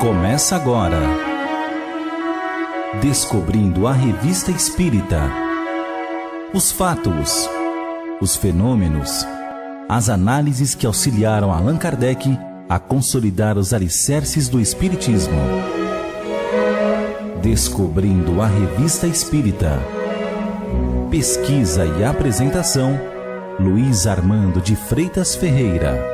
Começa agora. Descobrindo a Revista Espírita. Os fatos, os fenômenos, as análises que auxiliaram Allan Kardec a consolidar os alicerces do Espiritismo. Descobrindo a Revista Espírita. Pesquisa e apresentação, Luiz Armando de Freitas Ferreira.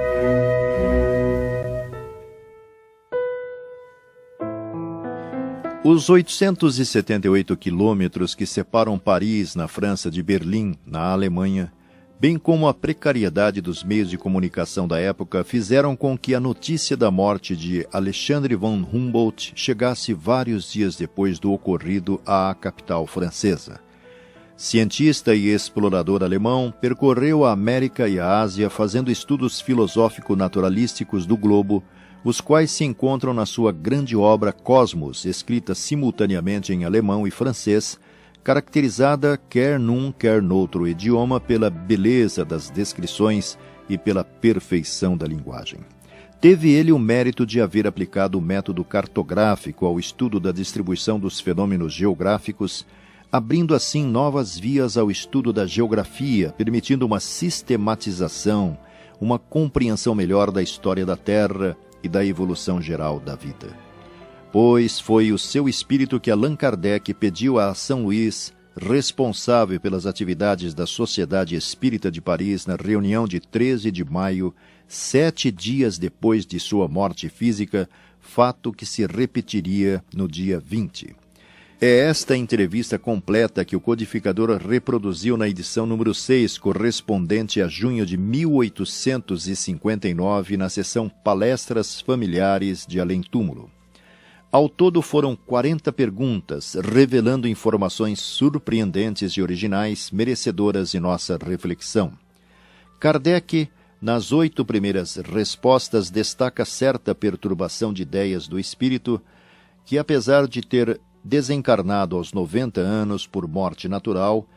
Os 878 quilômetros que separam Paris, na França, de Berlim, na Alemanha, bem como a precariedade dos meios de comunicação da época, fizeram com que a notícia da morte de Alexandre von Humboldt chegasse vários dias depois do ocorrido à capital francesa. Cientista e explorador alemão, percorreu a América e a Ásia fazendo estudos filosófico-naturalísticos do globo, os quais se encontram na sua grande obra Cosmos, escrita simultaneamente em alemão e francês, caracterizada quer num, quer noutro idioma pela beleza das descrições e pela perfeição da linguagem. Teve ele o mérito de haver aplicado o método cartográfico ao estudo da distribuição dos fenômenos geográficos, abrindo assim novas vias ao estudo da geografia, permitindo uma sistematização, uma compreensão melhor da história da Terra e da evolução geral da vida. Pois foi o seu espírito que Allan Kardec pediu a São Luís, responsável pelas atividades da Sociedade Espírita de Paris, na reunião de 13 de maio, 7 dias depois de sua morte física, fato que se repetiria no dia 20. É esta entrevista completa que o codificador reproduziu na edição número 6, correspondente a junho de 1859, na seção Palestras Familiares de Além Túmulo. Ao todo foram 40 perguntas, revelando informações surpreendentes e originais, merecedoras de nossa reflexão. Kardec, nas 8 primeiras respostas, destaca certa perturbação de ideias do espírito, que apesar de ter desencarnado aos 90 anos por morte natural,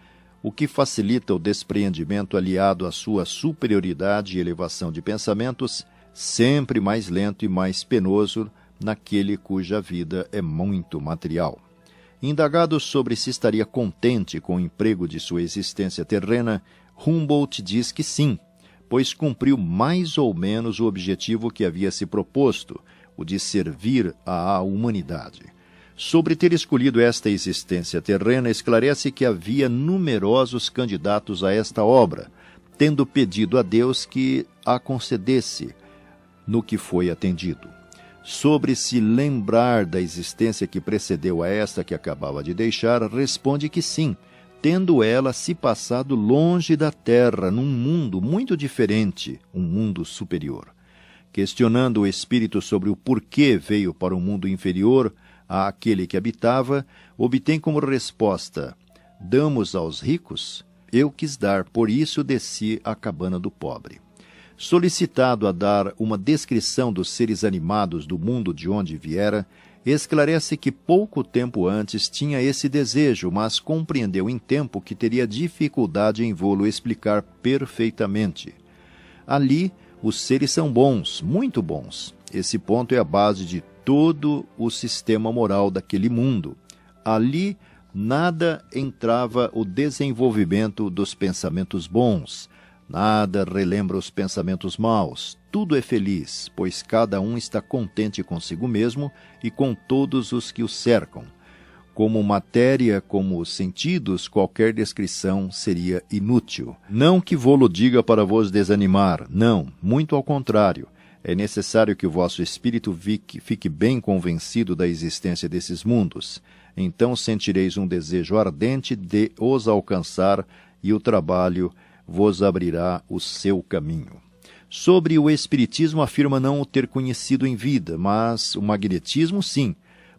o que facilita o despreendimento aliado à sua superioridade e elevação de pensamentos, sempre mais lento e mais penoso naquele cuja vida é muito material. Indagado sobre se estaria contente com o emprego de sua existência terrena, Humboldt diz que sim, pois cumpriu mais ou menos o objetivo que havia se proposto, o de servir à humanidade. Sobre ter escolhido esta existência terrena, esclarece que havia numerosos candidatos a esta obra, tendo pedido a Deus que a concedesse, no que foi atendido. Sobre se lembrar da existência que precedeu a esta que acabava de deixar, responde que sim, tendo ela se passado longe da terra, num mundo muito diferente, um mundo superior. Questionando o espírito sobre o porquê veio para um mundo inferior àquele que habitava, obtém como resposta: damos aos ricos? Eu quis dar, por isso desci à cabana do pobre. Solicitado a dar uma descrição dos seres animados do mundo de onde viera, esclarece que pouco tempo antes tinha esse desejo, mas compreendeu em tempo que teria dificuldade em vô-lo explicar perfeitamente. Ali, os seres são bons, muito bons. Esse ponto é a base de todo o sistema moral daquele mundo. Ali, nada entrava o desenvolvimento dos pensamentos bons, nada relembra os pensamentos maus. Tudo é feliz, pois cada um está contente consigo mesmo e com todos os que o cercam. Como matéria, como sentidos, qualquer descrição seria inútil. Não que vô-lo diga para vos desanimar, não, muito ao contrário. É necessário que o vosso espírito fique bem convencido da existência desses mundos. Então sentireis um desejo ardente de os alcançar e o trabalho vos abrirá o seu caminho. Sobre o espiritismo afirma não o ter conhecido em vida, mas o magnetismo sim,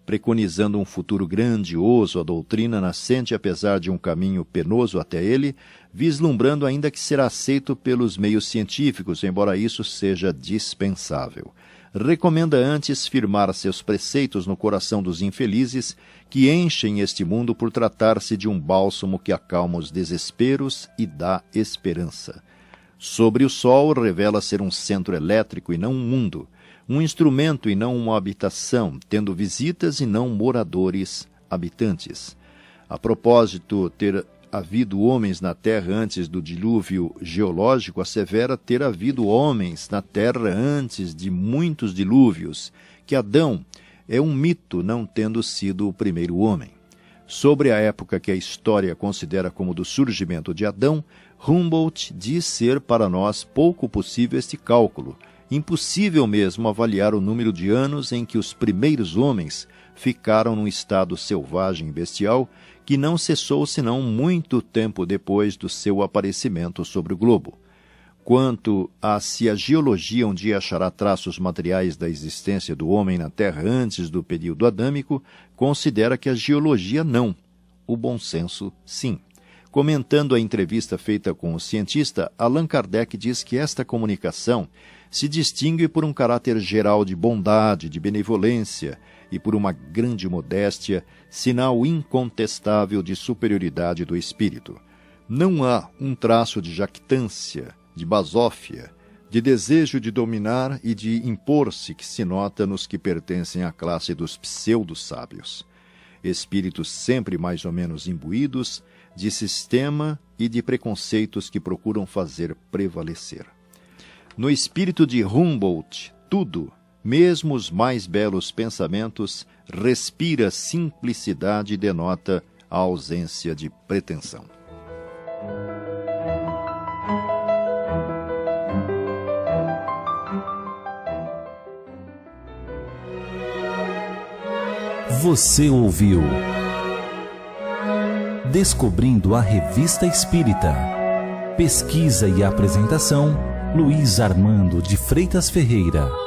preconizando um futuro grandioso, a doutrina nascente apesar de um caminho penoso até ele, vislumbrando ainda que será aceito pelos meios científicos, embora isso seja dispensável. Recomenda antes firmar seus preceitos no coração dos infelizes que enchem este mundo por tratar-se de um bálsamo que acalma os desesperos e dá esperança. Sobre o Sol revela ser um centro elétrico e não um mundo, um instrumento e não uma habitação, tendo visitas e não moradores habitantes. A propósito, ter havido homens na terra antes do dilúvio geológico, assevera ter havido homens na terra antes de muitos dilúvios, que Adão é um mito, não tendo sido o primeiro homem. Sobre a época que a história considera como do surgimento de Adão, Humboldt diz ser para nós pouco possível este cálculo, impossível mesmo avaliar o número de anos em que os primeiros homens ficaram num estado selvagem e bestial que não cessou senão muito tempo depois do seu aparecimento sobre o globo. Quanto a se a geologia um dia achará traços materiais da existência do homem na Terra antes do período adâmico, considera que a geologia não, o bom senso sim. Comentando a entrevista feita com o cientista, Allan Kardec diz que esta comunicação se distingue por um caráter geral de bondade, de benevolência e por uma grande modéstia, sinal incontestável de superioridade do espírito. Não há um traço de jactância, de basófia, de desejo de dominar e de impor-se que se nota nos que pertencem à classe dos pseudo-sábios. Espíritos sempre mais ou menos imbuídos de sistema e de preconceitos que procuram fazer prevalecer. No espírito de Humboldt, tudo, mesmo os mais belos pensamentos, respira simplicidade e denota a ausência de pretensão. Você ouviu Descobrindo a Revista Espírita. Pesquisa e apresentação, Luiz Armando de Freitas Ferreira.